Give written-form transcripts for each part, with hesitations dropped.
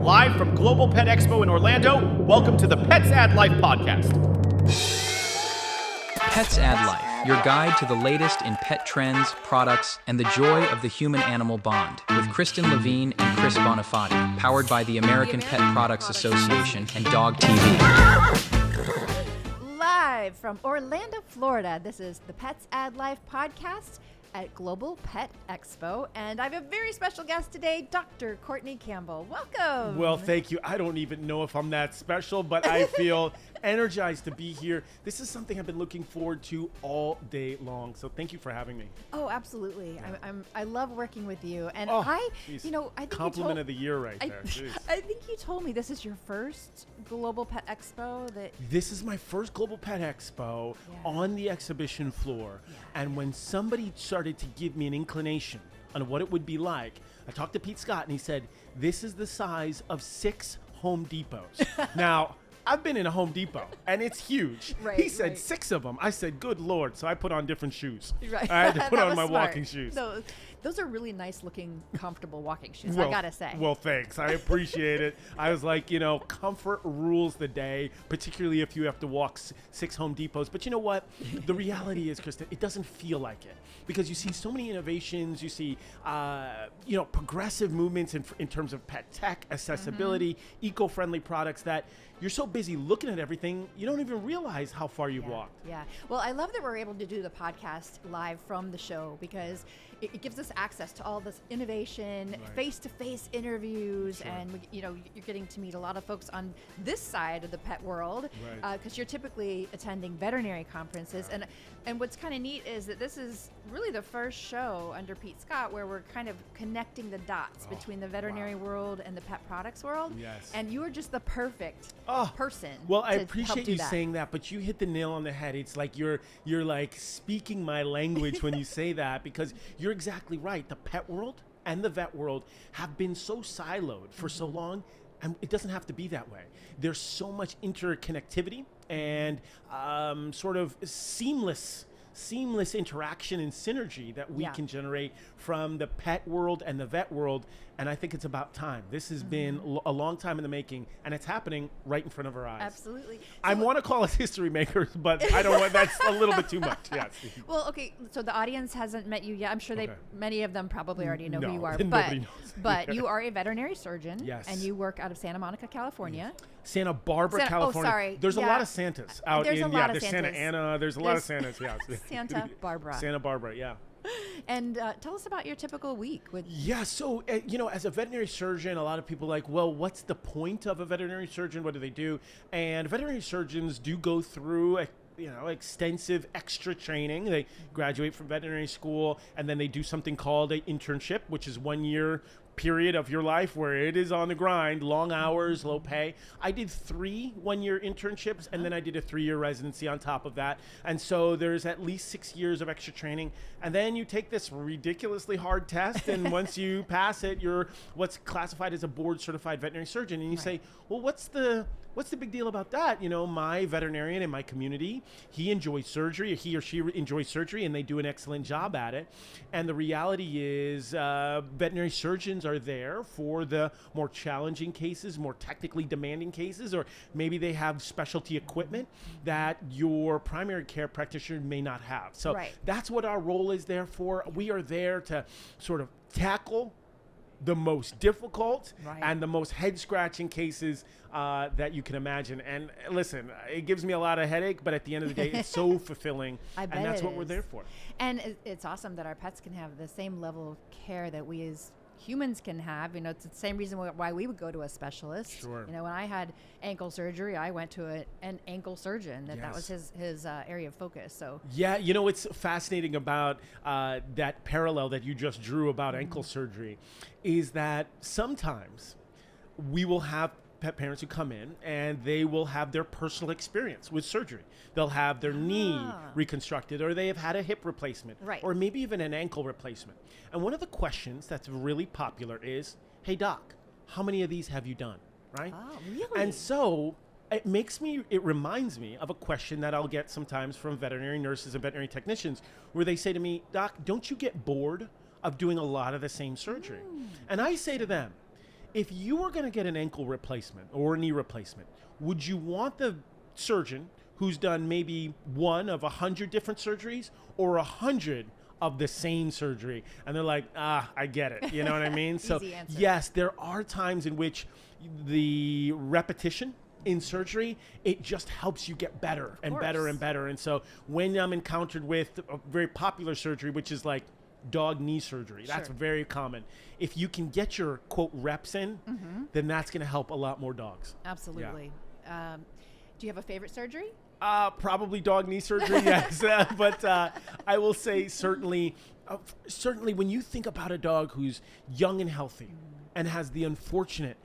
Live from Global Pet Expo in Orlando, welcome to the Pets Add Life podcast. Pets Add Life, your guide to the latest in pet trends, products, and the joy of the human-animal bond, with Kristen Levine and Chris Bonafati, powered by the American Pet Products Association and DOGTV. Live from Orlando, Florida, this is the Pets Add Life podcast at Global Pet Expo, and I have a very special guest today, Dr. Courtney Campbell. Welcome. Well, thank you. I don't even know if I'm that special, but I feel energized to be here. This is something I've been looking forward to all day long, so thank you for having me. Oh, absolutely. Yeah. I love working with you, and I think compliment of the year right there. I think you told me this is your first Global Pet Expo. This is my first Global Pet Expo on the exhibition floor, and when somebody started to give me an inclination on what it would be like, I talked to Pete Scott, and he said, this is the size of 6 Home Depots. Now, I've been in a Home Depot, and it's huge. He said 6 of them. I said, good Lord. So I put on different shoes. Right. I had to put on my smart. walking shoes. No, those are really nice looking, comfortable walking shoes, I gotta say. Well, thanks. I appreciate it. I was like, comfort rules the day, particularly if you have to walk 6 Home Depots. But you know what? The reality is, Kristen, it doesn't feel like it. Because you see so many innovations, you see, progressive movements in terms of pet tech, accessibility, eco-friendly products that you're so busy looking at everything, you don't even realize how far you've walked. Yeah. Well, I love that we're able to do the podcast live from the show because it gives us access to all this innovation, face-to-face interviews, and you're getting to meet a lot of folks on this side of the pet world because you're typically attending veterinary conferences. And what's kind of neat is that this is really the first show under Pete Scott where we're kind of connecting the dots between the veterinary world and the pet products world. Yes. And you are just the perfect person. Well, I to appreciate help do you that. saying that, but you hit the nail on the head. It's like you're like speaking my language when you say that, because you're exactly right. The pet world and the vet world have been so siloed for so long, and it doesn't have to be that way. There's so much interconnectivity and sort of seamless interaction and synergy that we can generate from the pet world and the vet world. And I think it's about time. This has been a long time in the making, and it's happening right in front of our eyes. Absolutely. I want to call us history makers, but I don't want, that's a little bit too much. Yes. Well, okay, so the audience hasn't met you yet. I'm sure many of them probably already know who you are. Nobody knows. But you are a veterinary surgeon. Yes. And you work out of Santa Monica, California. Santa Barbara, California. Oh, sorry. There's a lot of Santas out there's in, a lot of there's Santas. Santa Ana, there's a lot of Santas, yes. Santa Barbara. Santa Barbara, yeah. And tell us about your typical week. So, as a veterinary surgeon, a lot of people are like, well, what's the point of a veterinary surgeon? What do they do? And veterinary surgeons do go through extensive extra training. They graduate from veterinary school, and then they do something called an internship, which is 1 year period of your life where it is on the grind, long hours, low pay. I did 3 one-year internships, and then I did a 3-year residency on top of that. And so there's at least 6 years of extra training. And then you take this ridiculously hard test, and once you pass it, you're what's classified as a board-certified veterinary surgeon. And you say, well, what's the big deal about that? My veterinarian in my community, he enjoys surgery, he or she enjoys surgery, and they do an excellent job at it. And the reality is veterinary surgeons are there for the more challenging cases, more technically demanding cases, or maybe they have specialty equipment that your primary care practitioner may not have. So that's what our role is there for. We are there to sort of tackle the most difficult and the most head-scratching cases that you can imagine. And listen, it gives me a lot of headache, but at the end of the day, it's so fulfilling, and that's what we're there for. And it's awesome that our pets can have the same level of care that we as humans can have. It's the same reason why we would go to a specialist. Sure. When I had ankle surgery, I went to an ankle surgeon. That was his area of focus. So what's fascinating about that parallel that you just drew about ankle surgery is that sometimes we will have pet parents who come in and they will have their personal experience with surgery. They'll have their knee reconstructed, or they have had a hip replacement, or maybe even an ankle replacement. And one of the questions that's really popular is, hey doc, how many of these have you done? Right? Oh, really? And so it reminds me of a question that I'll get sometimes from veterinary nurses and veterinary technicians, where they say to me, doc, don't you get bored of doing a lot of the same surgery? And I say to them, If you were going to get an ankle replacement or a knee replacement, would you want the surgeon who's done maybe one of 100 different surgeries or 100 of the same surgery? And they're like, I get it. You know what I mean? So Easy answer. yes, there are times in which the repetition in surgery, it just helps you get better and better and better. And so when I'm encountered with a very popular surgery, which is like dog knee surgery, that's very common. If you can get your quote reps in, then that's going to help a lot more dogs. Absolutely. Do you have a favorite surgery? Probably dog knee surgery, yes. But I will say certainly when you think about a dog who's young and healthy and has the unfortunate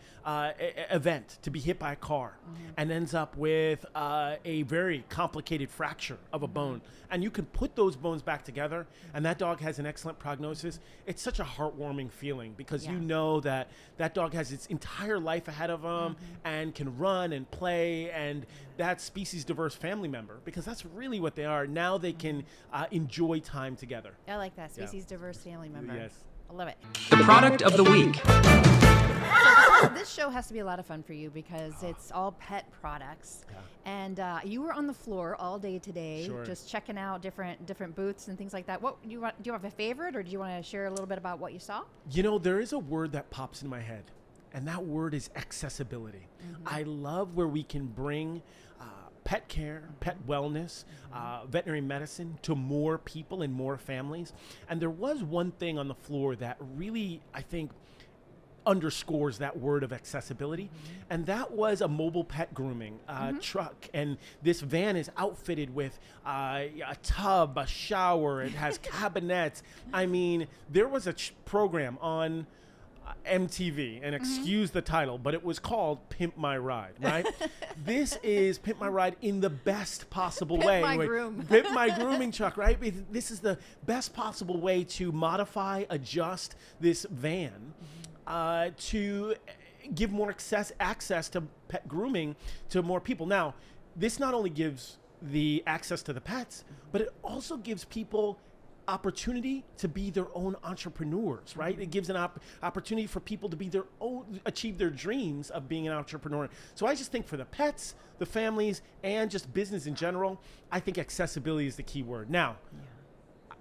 event to be hit by a car and ends up with a very complicated fracture of a bone, and you can put those bones back together and that dog has an excellent prognosis, it's such a heartwarming feeling because you know that that dog has its entire life ahead of them and can run and play, and that species diverse family member, because that's really what they are. Now they can enjoy time together. I like that, species diverse family member. Yes. I love it. The product of the week. So this show has to be a lot of fun for you because it's all pet products. And you were on the floor all day today, just checking out different booths and things like that. What do you have a favorite, or do you want to share a little bit about what you saw? You know, there is a word that pops in my head, and that word is accessibility. I love where we can bring pet care, pet wellness, veterinary medicine to more people and more families. And there was one thing on the floor that really, I think, underscores that word of accessibility, and that was a mobile pet grooming truck. And this van is outfitted with a tub, a shower, it has cabinets. I mean, there was a program on MTV, and excuse the title, but it was called Pimp My Ride, right? This is Pimp My Ride in the best possible way. Pimp My grooming truck, right? This is the best possible way to modify, adjust this van to give more access to pet grooming to more people. Now, this not only gives the access to the pets, but it also gives people opportunity to be their own entrepreneurs, right? It gives an opportunity for people to be their own, achieve their dreams of being an entrepreneur. So I just think for the pets, the families, and just business in general, I think accessibility is the key word. Now,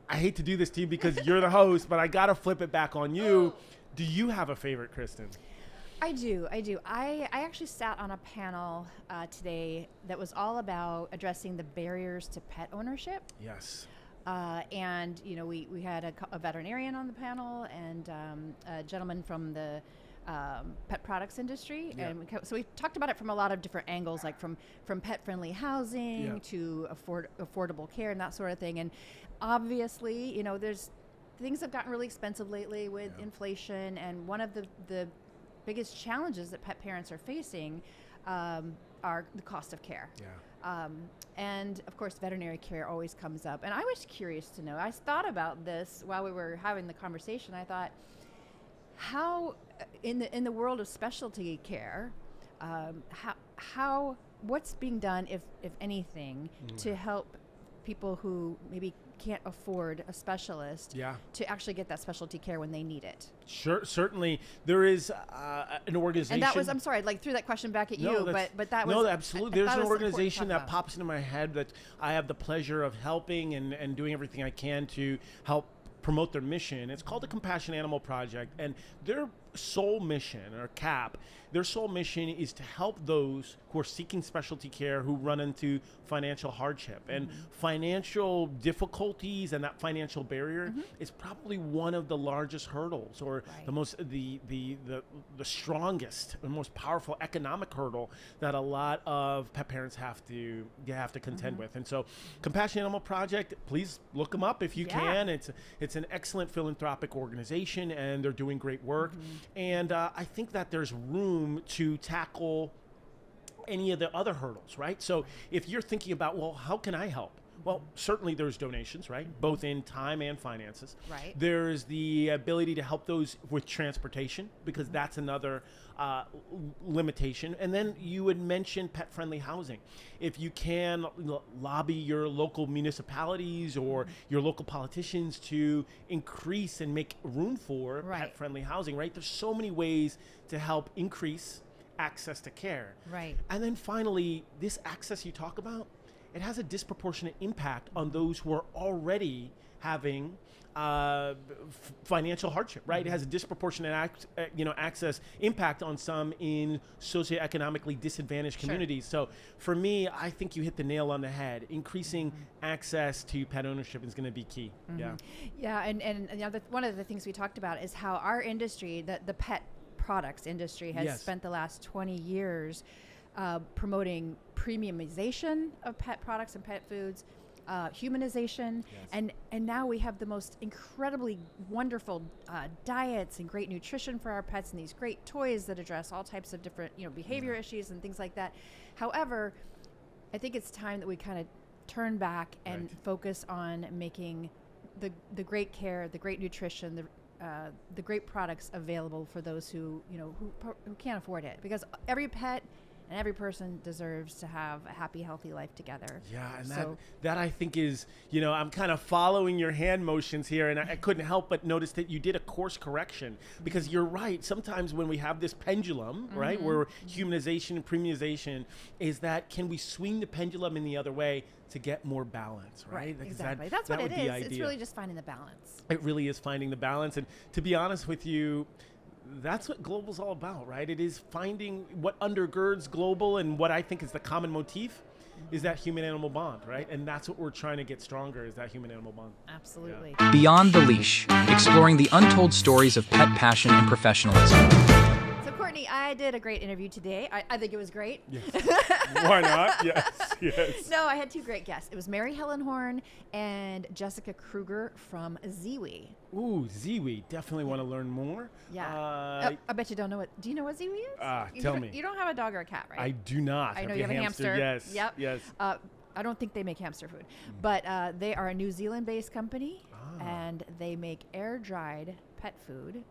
I hate to do this to you because you're the host, but I got to flip it back on you. Do you have a favorite, Kristen? I do. I actually sat on a panel today that was all about addressing the barriers to pet ownership. Yes. And, you know, we had a veterinarian on the panel and a gentleman from the pet products industry. Yeah. And so we talked about it from a lot of different angles, like from pet-friendly housing to affordable care and that sort of thing. And obviously, you know, things have gotten really expensive lately with inflation. And one of the biggest challenges that pet parents are facing are the cost of care. And of course, veterinary care always comes up. And I was curious to know, I thought about this while we were having the conversation. I thought, how in the world of specialty care, what's being done, if anything, to help people who maybe can't afford a specialist to actually get that specialty care when they need it? Sure, certainly there is an organization. And that was, I'm sorry, like threw that question back at you, but that was... No, absolutely. There's an organization that pops into my head that I have the pleasure of helping and doing everything I can to help promote their mission. It's called the Compassion Animal Project, and their sole mission, or CAP, their sole mission is to help those who are seeking specialty care who run into financial hardship. And financial difficulties and that financial barrier is probably one of the largest hurdles, or the strongest and most powerful economic hurdle that a lot of pet parents have to contend with. And so Compassion Animal Project, please look them up if you can. It's an excellent philanthropic organization, and they're doing great work. And I think that there's room to tackle any of the other hurdles, right? So if you're thinking about, well, how can I help? Well, certainly there's donations, right? Both in time and finances. Right. There's the ability to help those with transportation, because that's another limitation. And then you had mentioned pet-friendly housing. If you can lobby your local municipalities or your local politicians to increase and make room for pet-friendly housing, right? There's so many ways to help increase access to care. Right. And then finally, this access you talk about, it has a disproportionate impact on those who are already having financial hardship, right? It has a disproportionate access impact on some in socioeconomically disadvantaged communities. So for me, I think you hit the nail on the head. Increasing access to pet ownership is going to be key. Yeah, and one of the things we talked about is how our industry, the pet products industry, has spent the last 20 years promoting premiumization of pet products and pet foods, humanization, and now we have the most incredibly wonderful diets and great nutrition for our pets, and these great toys that address all types of different behavior issues and things like that. However, I think it's time that we kind of turn back and focus on making the great care, the great nutrition, the great products available for those who can't afford it, because every pet and every person deserves to have a happy, healthy life together. Yeah, and that I think is, I'm kind of following your hand motions here, and I couldn't help but notice that you did a course correction, because you're right. Sometimes when we have this pendulum, right, where humanization and premiumization is that, can we swing the pendulum in the other way to get more balance, right? Exactly. That's what it is. It's really just finding the balance. It really is finding the balance. And to be honest with you, that's what Global's all about, right? It is finding what undergirds Global, and what I think is the common motif is that human-animal bond, right? And that's what we're trying to get stronger, is that human-animal bond. Absolutely. Yeah. Beyond the Leash, exploring the untold stories of pet passion and professionalism. So Courtney, I did a great interview today. I think it was great. Yes. Why not? Yes. No, I had two great guests. It was Helen Horn and Jessica Krueger from ZIWI. Ooh, ZIWI. Definitely want to learn more. Yeah. I bet you don't know do you know what ZIWI is? Tell me. You don't have a dog or a cat, right? I do not. I know you have a hamster. Yes. Yep. Yes. I don't think they make hamster food, but they are a New Zealand-based company, and they make air-dried pet food,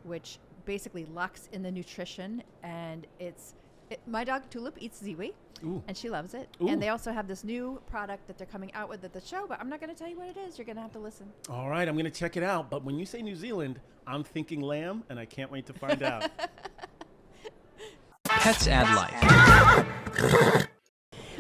which basically locks in the nutrition, and my dog Tulip eats ZIWI. Ooh. And she loves it. Ooh. And they also have this new product that they're coming out with at the show, but I'm not going to tell you what it is. You're going to have to listen. All right, I'm going to check it out. But when you say New Zealand, I'm thinking lamb, and I can't wait to find out. Pets add life.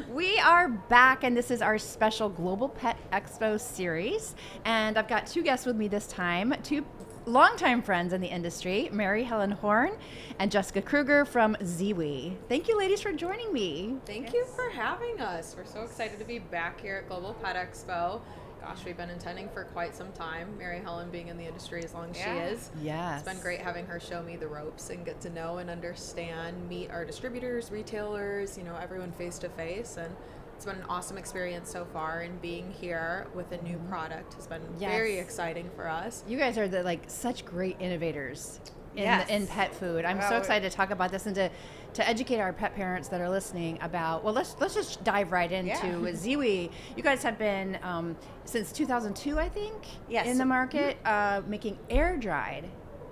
We are back, and this is our special Global Pet Expo series. And I've got two guests with me this time, two longtime friends in the industry, Helen Horn and Jessica Krueger from ZIWI. Thank you, ladies, for joining me. Thank you for having us. We're so excited to be back here at Global Pet Expo. Gosh, we've been intending for quite some time. Helen being in the industry as long as she is. Yes. It's been great having her show me the ropes and get to know and understand, meet our distributors, retailers, everyone face to face. And it's been an awesome experience so far, and being here with a new product has been very exciting for us. You guys are such great innovators in pet food. I'm so excited to talk about this and to educate our pet parents that are listening about. Well, let's just dive right into ZIWI. You guys have been since 2002, I think, in the market, making air dried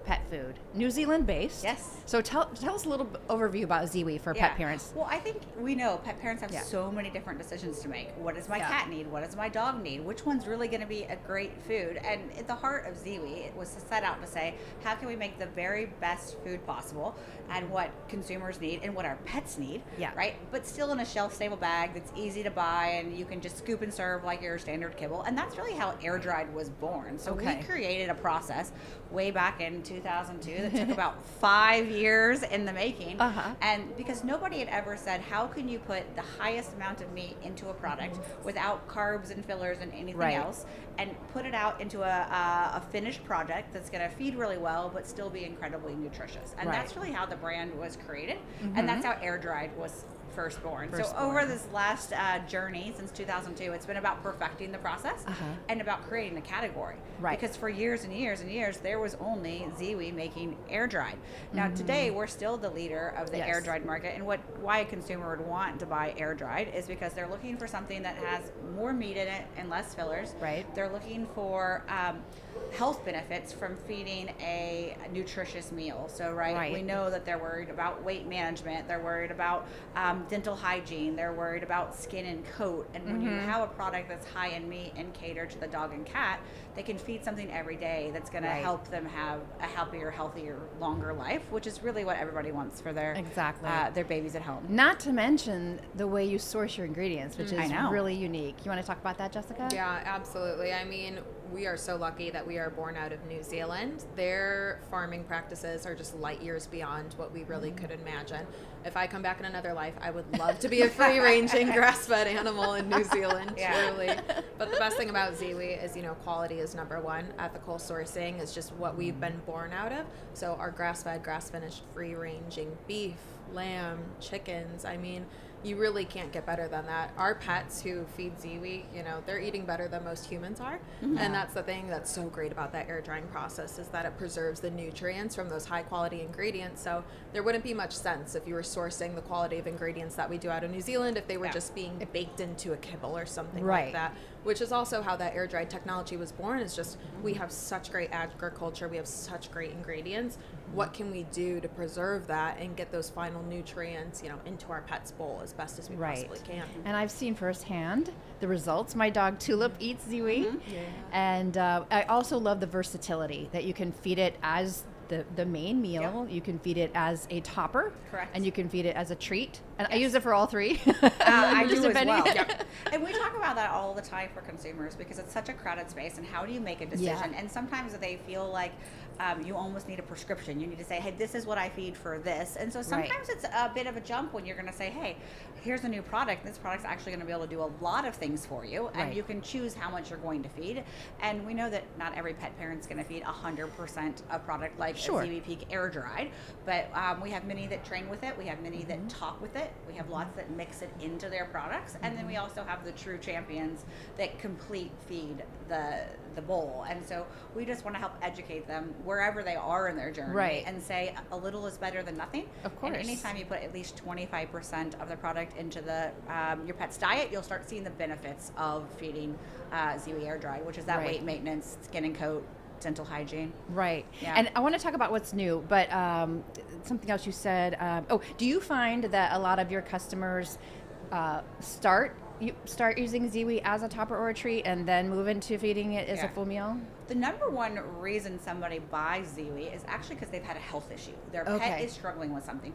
pet food, New Zealand based. Yes. So tell us a little overview about ZIWI for pet parents. Well, I think we know pet parents have so many different decisions to make. What does my cat need? What does my dog need? Which one's really going to be a great food? And at the heart of ZIWI, it was set out to say, how can we make the very best food possible, and what consumers need and what our pets need, right? But still in a shelf-stable bag that's easy to buy, and you can just scoop and serve like your standard kibble. And that's really how air dried was born. So we created a process way back in 2002 that took about 5 years in the making. And because nobody had ever said, how can you put the highest amount of meat into a product without carbs and fillers and anything else, and put it out into a finished product that's going to feed really well but still be incredibly nutritious. And that's really how the brand was created. And that's how air dried was firstborn. So over this last journey since 2002, it's been about perfecting the process and about creating a category. Right. Because for years and years and years, there was only ZIWI making air dried. Now today, we're still the leader of the air dried market, and why a consumer would want to buy air dried is because they're looking for something that has more meat in it and less fillers. Right. They're looking for health benefits from feeding a nutritious meal. So, we know that they're worried about weight management, they're worried about dental hygiene, they're worried about skin and coat. And when you have a product that's high in meat and catered to the dog and cat, they can feed something every day that's going to help them have a happier, healthier, longer life, which is really what everybody wants for their their babies at home. Not to mention the way you source your ingredients, which is really unique. You want to talk about that, Jessica? Yeah, absolutely. I mean, we are so lucky that we are born out of New Zealand. Their farming practices are just light years beyond what we really could imagine. If I come back in another life, I would love to be a free-ranging, grass-fed animal in New Zealand, truly. But the best thing about ZIWI is, quality is number one. Ethical sourcing is just what we've been born out of. So our grass-fed, grass-finished, free-ranging beef, lamb, chickens, I mean, you really can't get better than that. Our pets who feed ZIWI, they're eating better than most humans are. And that's the thing that's so great about that air drying process is that it preserves the nutrients from those high quality ingredients. So there wouldn't be much sense if you were sourcing the quality of ingredients that we do out of New Zealand if they were just being baked into a kibble or something like that. Which is also how that air dried technology was born, is just we have such great agriculture, we have such great ingredients. What can we do to preserve that and get those final nutrients, into our pet's bowl as best as we possibly can? And I've seen firsthand the results. My dog Tulip eats ZIWI, and I also love the versatility that you can feed it as the main meal. You can feed it as a topper. Correct. And you can feed it as a treat. And I use it for all three. I do as well. And we talk about that all the time for consumers because it's such a crowded space. And how do you make a decision? And sometimes they feel like you almost need a prescription. You need to say, hey, this is what I feed for this. And so sometimes it's a bit of a jump when you're going to say, hey, here's a new product. This product's actually going to be able to do a lot of things for you. And you can choose how much you're going to feed. And we know that not every pet parent's going to feed 100% a product like a ZIWI Peak air dried. But we have many that train with it. We have many that talk with it. We have lots that mix it into their products. And then we also have the true champions that complete feed the bowl. And so we just want to help educate them wherever they are in their journey and say a little is better than nothing. Of course. And anytime you put at least 25% of the product into the your pet's diet, you'll start seeing the benefits of feeding ZIWI air dry, which is that weight maintenance, skin and coat, dental hygiene. Right. Yeah. And I want to talk about what's new, but something else you said. Do you find that a lot of your customers start using ZIWI as a topper or a treat and then move into feeding it as a full meal? The number one reason somebody buys ZIWI is actually because they've had a health issue. Their pet is struggling with something.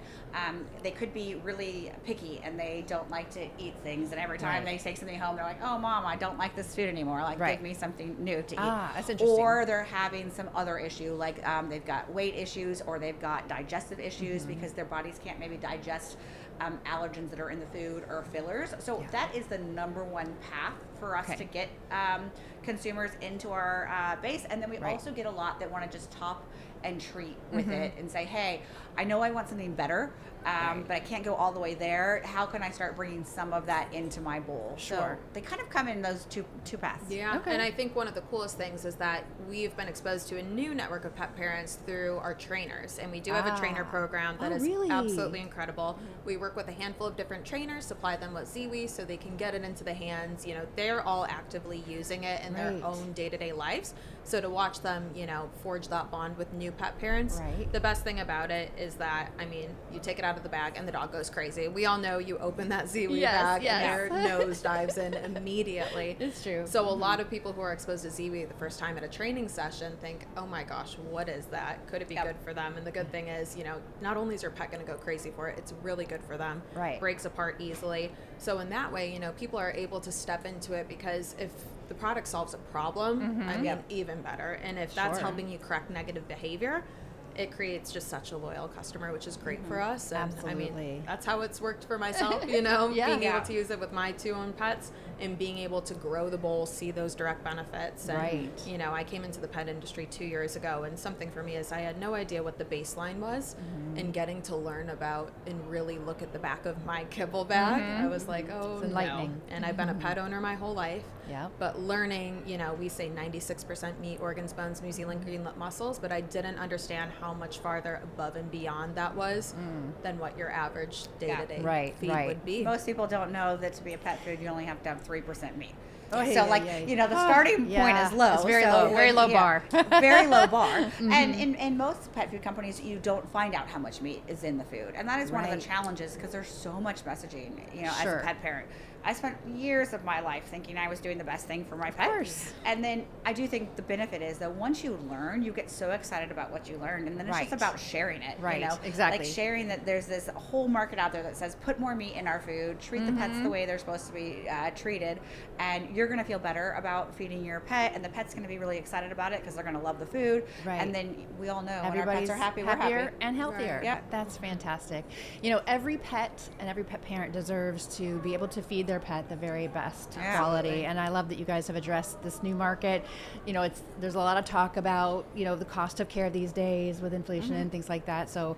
They could be really picky and they don't like to eat things. And every time they take something home, they're like, oh, Mom, I don't like this food anymore. Like, give me something new to eat. That's interesting. Or they're having some other issue, like they've got weight issues or they've got digestive issues because their bodies can't maybe digest allergens that are in the food or fillers. So that is the number one path for us to get consumers into our base. And then we also get a lot that want to just top and treat with it and say, hey, I know I want something better, but I can't go all the way there. How can I start bringing some of that into my bowl? So they kind of come in those two paths. Yeah, and I think one of the coolest things is that we've been exposed to a new network of pet parents through our trainers. And we do have a trainer program that is absolutely incredible. We work with a handful of different trainers, supply them with ZIWI so they can get it into the hands. They're all actively using it in their own day-to-day lives. So to watch them, forge that bond with new pet parents, the best thing about it is that, you take it out of the bag and the dog goes crazy. We all know you open that ZIWI bag and their nose dives in immediately. It's true. So a lot of people who are exposed to ZIWI the first time at a training session think, oh my gosh, what is that? Could it be good for them? And the good thing is, not only is your pet going to go crazy for it, it's really good for them. Breaks apart easily. So in that way, people are able to step into it because if the product solves a problem, even better. And if that's helping you correct negative behavior, it creates just such a loyal customer, which is great for us. And Absolutely. I mean, that's how it's worked for myself, you know, Yeah. being Yeah. able to use it with my 2 own pets and being able to grow the bowl, see those direct benefits. And, Right. you know, I came into the pet industry 2 years ago, and something for me is I had no idea what the baseline was, and getting to learn about and really look at the back of my kibble bag, I was like, oh, It's enlightening. no. And I've been a pet owner my whole life. Yep. But learning, you know, we say 96% meat, organs, bones, New Zealand green lip mussels, but I didn't understand how much farther above and beyond that was than what your average day-to-day Right, feed right. would be. Most people don't know that to be a pet food, you only have to have 3% meat. Oh, so, yeah, like, yeah, you know, the starting point yeah. is low. It's very so low, very low bar. very low bar. And in most pet food companies, you don't find out how much meat is in the food. And that is one of Right. the challenges because there's so much messaging, you know, Sure. as a pet parent. I spent years of my life thinking I was doing the best thing for my pet. course. And then I do think the benefit is that once you learn, you get so excited about what you learned. And then it's just Right. about sharing it. Right, You know? exactly. Like sharing that there's this whole market out there that says put more meat in our food, treat the pets the way they're supposed to be treated, and you're going to feel better about feeding your pet, and the pet's going to be really excited about it because they're going to love the food. Right. And then we all know when our Everybody's pets are happy, we're happier happy. and healthier. Right. Yeah. That's fantastic. You know, every pet and every pet parent deserves to be able to feed their pet the very best Yeah. quality. Absolutely. And I love that you guys have addressed this new market. You know, there's a lot of talk about, you know, the cost of care these days with inflation and things like that. So,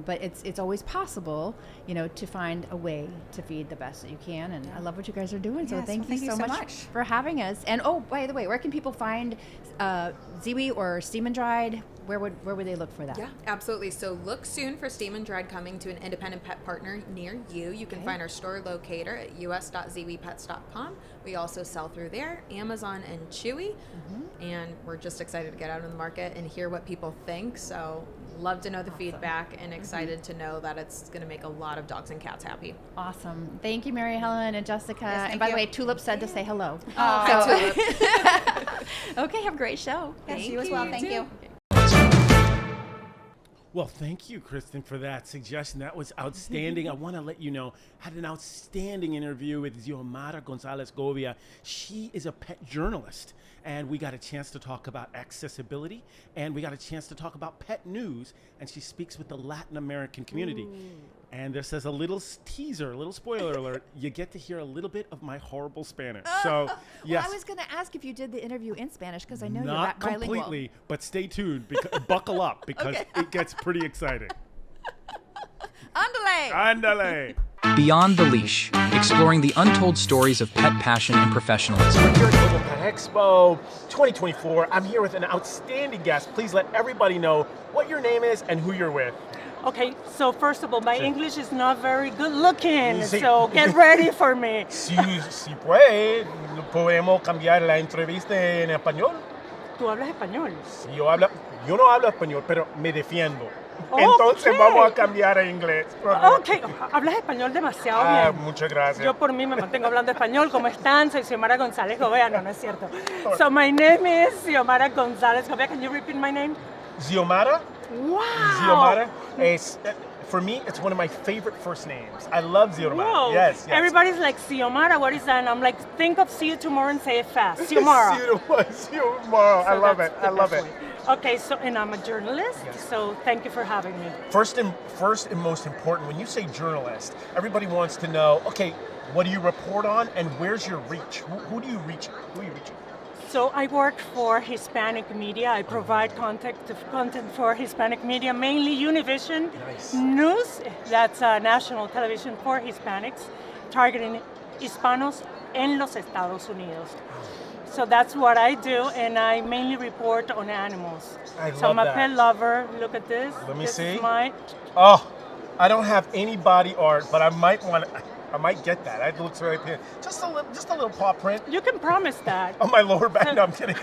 but it's always possible, you know, to find a way to feed the best that you can. And I love what you guys are doing. So Yes, thank well, you so much for having us. And oh, by the way, where can people find ZIWI or Steam and Dried? Where would they look for that? Yeah, absolutely. So look soon for Steam and Dried coming to an independent pet partner near you. You can find our store locator at us.ziwipets.com. We also sell through there, Amazon and Chewy. And we're just excited to get out in the market and hear what people think. So love to know the feedback and excited to know that it's going to make a lot of dogs and cats happy. Awesome. Thank you, Mary Helen and Jessica. Yes, and thank by the you. way, Tulip said to say hello. Hi, Tulip. Okay, have a great show. Yes, you as well. Thank you. Well, thank you, Kristen, for that suggestion. That was outstanding. I want to let you know, I had an outstanding interview with Xiomara Gonzales Govia. She is a pet journalist, and we got a chance to talk about accessibility, and we got a chance to talk about pet news, and she speaks with the Latin American community. And there says a little teaser, a little spoiler alert, you get to hear a little bit of my horrible Spanish. So, yes. Well, I was going to ask if you did the interview in Spanish because I know Not you're bilingual. completely, but stay tuned, because buckle up, because it gets pretty exciting. Andale! Andale! Beyond the Leash, exploring the untold stories of pet passion and professionalism. We're here at Global Pet Expo 2024. I'm here with an outstanding guest. Please let everybody know what your name is and who you're with. Okay, so first of all, my English is not very good looking, Sí. so get ready for me. Si puede, podemos cambiar la entrevista en español. ¿Tú hablas español? Si yo no hablo español, pero me defiendo. Entonces Ok. vamos a cambiar a inglés. Ok, hablas español demasiado bien. Muchas gracias. Yo por mí me mantengo hablando español. ¿Cómo están? Soy Xiomara Gonzales Govea. No es cierto. So my name is Xiomara Gonzales Govea. Can you repeat my name? Xiomara? Wow. Xiomara is, for me, it's one of my favorite first names. I love Xiomara. Whoa. Yes. Everybody's like, Xiomara, what is that? And I'm like, think of see you tomorrow and say it fast. Xiomara. Xiomara. I So love that's it. the I love best it. way. Okay, so, and I'm a journalist, so thank you for having me. First and most important, when you say journalist, everybody wants to know, okay, what do you report on and where's your reach? Who do you reach? Who are you reaching? So I work for Hispanic media. I provide content for Hispanic media, mainly Univision Nice. News. That's national television for Hispanics, targeting Hispanos en los Estados Unidos. So that's what I do, and I mainly report on animals. So I'm a that. pet lover. Look at this. Let me This see. is my Oh, I don't have any body art, but I might get that. That looks very appealing. Just a little paw print You can promise that. on my lower back. No, I'm kidding.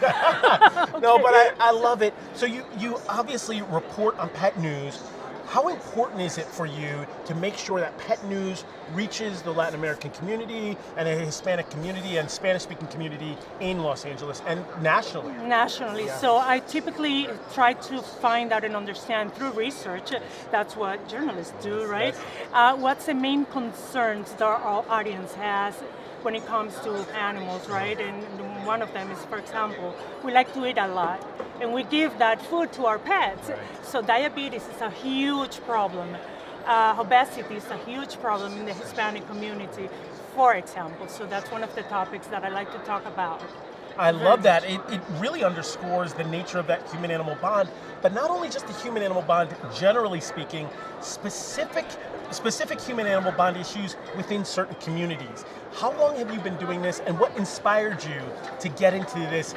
No, but I love it. So you obviously report on pet news. How important is it for you to make sure that pet news reaches the Latin American community and the Hispanic community and Spanish-speaking community in Los Angeles and nationally? Nationally. So I typically try to find out and understand through research. That's what journalists do, right? What's the main concerns that our audience has? when it comes to animals, right? And one of them is, for example, we like to eat a lot, and we give that food to our pets. Right. So diabetes is a huge problem. Obesity is a huge problem in the Hispanic community, for example. So that's one of the topics that I like to talk about. I love that. It really underscores the nature of that human-animal bond, but not only just the human-animal bond, generally speaking, specific human-animal bond issues within certain communities. How long have you been doing this, and what inspired you to get into this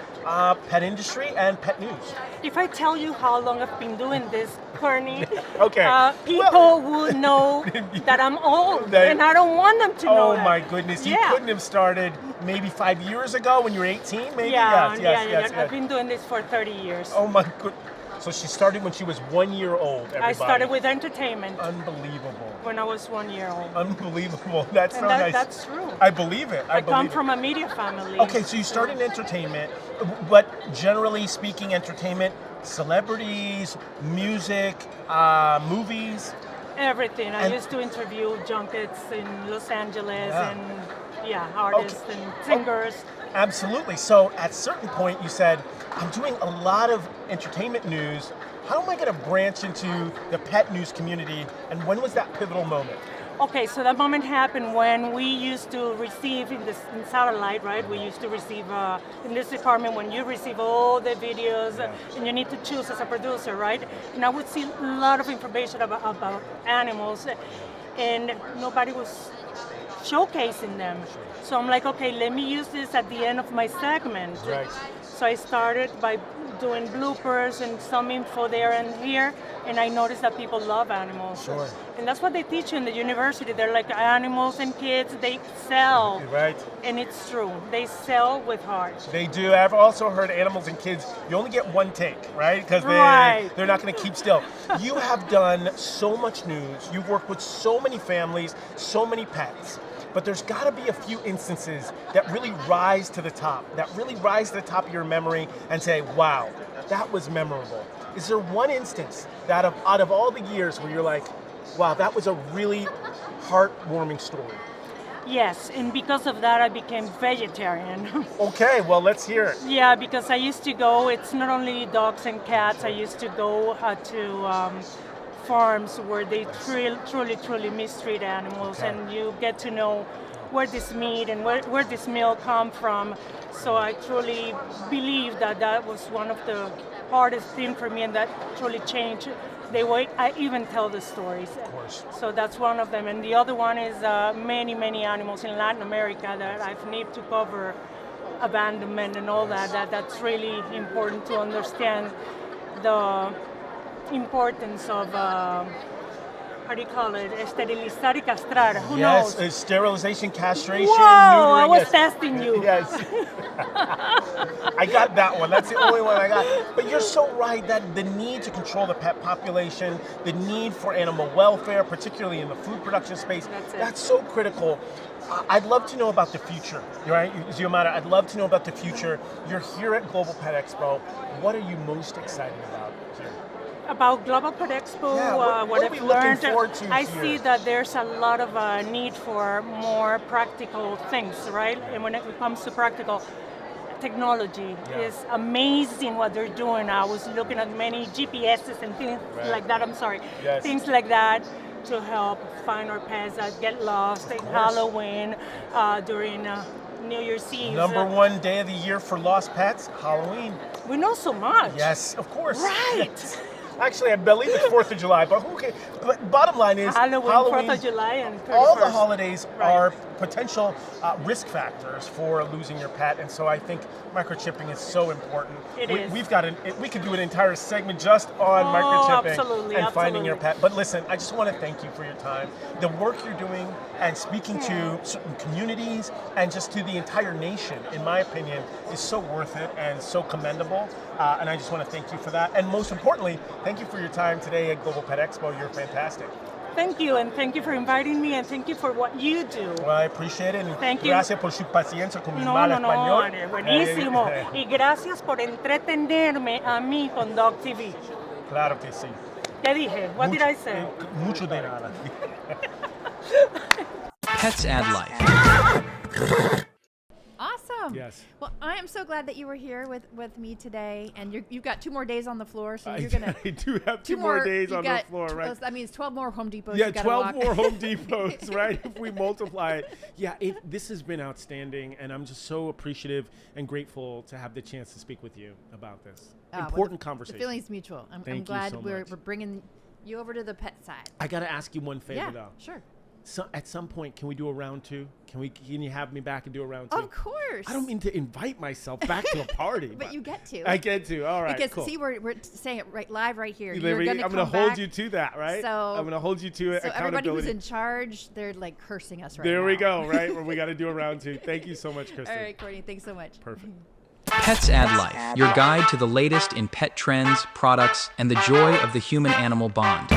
pet industry and pet news? If I tell you how long I've been doing this, Courtney, Okay. People will know that I'm old, and I don't want them to know Oh that. my goodness, you Yeah. couldn't have started maybe 5 years ago when you were 18, maybe? Yeah, Yes. I've been doing this for 30 years. Oh my good. So she started when she was 1 year old, everybody. I started with entertainment Unbelievable. when I was 1 year old. Unbelievable. That's And so nice. that's true. I believe it. I come believe from a media family. it. Okay, so you started in entertainment, but generally speaking, entertainment, celebrities, music, movies. Everything. I And- used to interview junkets in Los Angeles Yeah. and artists and singers. Absolutely. So at a certain point you said, I'm doing a lot of entertainment news. How am I going to branch into the pet news community? And when was that pivotal moment? Okay, so that moment happened when we used to receive in satellite, right? We used to receive in this department when you receive all the videos and you need to choose as a producer, right? And I would see a lot of information about animals, and nobody was showcasing them. So I'm like, okay, let me use this at the end of my segment. Right. So I started by doing bloopers and some info there and here, and I noticed that people love animals. Sure. And that's what they teach you in the university. They're like, animals and kids, they sell. Right. And it's true. They sell with heart. They do. I've also heard animals and kids, you only get one take, right? Because Right. they're not going to keep still. You have done so much news. You've worked with so many families, so many pets. But there's got to be a few instances that really rise to the top, of your memory and say, wow, that was memorable. Is there one instance that out of all the years where you're like, wow, that was a really heartwarming story? Yes, and because of that, I became vegetarian. Okay, well, let's hear it. Yeah, because I used to go, it's not only dogs and cats, I used to go to farms where they truly mistreat animals, Okay. and you get to know where this meat and where this meal come from. So I truly believe that was one of the hardest things for me, and that truly changed the way I even tell the stories. Of course. So that's one of them. And the other one is many animals in Latin America that I've needed to cover, abandonment and all that. That's really important to understand the importance of, how do you call it, esterilizar y castrar. Who Yes, knows? sterilization, castration, Whoa, neutering. I was yes. testing you. Yes. I got that one. That's the only one I got. But you're so right that the need to control the pet population, the need for animal welfare, particularly in the food production space, that's so critical. I'd love to know about the future, right? Xiomara, I'd love to know about the future. You're here at Global Pet Expo. What are you most excited about here? About Global Pet Expo, Yeah, what what are I've we looking learned, forward to I here? see that there's a lot of need for more practical things, right? And when it comes to practical, technology is amazing what they're doing. I was looking at many GPSs and things like that, Yes. things like that to help find our pets that get lost in Halloween, during New Year's Eve. Number one day of the year for lost pets, Halloween. We know so much. Yes, of course. Right. Yes. Actually, I believe it's 4th of July, but who cares? But bottom line is, Halloween, 4th of July, and 31st. all the holidays Right. are potential risk factors for losing your pet, and so I think microchipping is so important. It is. We could do an entire segment just on microchipping absolutely, and finding your absolutely. pet. But listen, I just want to thank you for your time, the work you're doing, and speaking to certain communities and just to the entire nation. In my opinion, is so worth it and so commendable. And I just want to thank you for that. And most importantly, thank you for your time today at Global Pet Expo. You're fantastic. Thank you, and thank you for inviting me, and thank you for what you do. Well, I appreciate it. Thank you. Gracias por su paciencia con mi No, mal no, no, español. buenísimo. Y gracias por entretenerme a mí con DOGTV. Claro que sí. ¿Qué dije? What did I say? Mucho de nada. Pets add life. Awesome. Yes. Well, I am so glad that you were here with me today, and you've got 2 more days on the floor, so you're gonna. I do have 2 more days on the floor, right? That means 12 more Home Depots. Yeah, you gotta 12 walk. more Home Depots, right? If we multiply it. Yeah, this has been outstanding, and I'm just so appreciative and grateful to have the chance to speak with you about this important conversation. The feeling's mutual. I'm Thank you glad so we're much. bringing you over to the pet side. I got to ask you one favor, Yeah, though. sure. So at some point, can we do a round 2? Can you have me back and do a round 2? Of course. I don't mean to invite myself back to a party. But you get to. I get to. All right, because cool. see, we're saying it live right here. I'm You're going to hold you to that, right? So I'm going to hold you to it. So everybody who's accountability. in charge, they're like cursing us right There now. we go, right? Where we got to do a round 2. Thank you so much, Kristen. All right, Courtney, thanks so much. Perfect. Pets Add Life, your guide to the latest in pet trends, products, and the joy of the human-animal bond.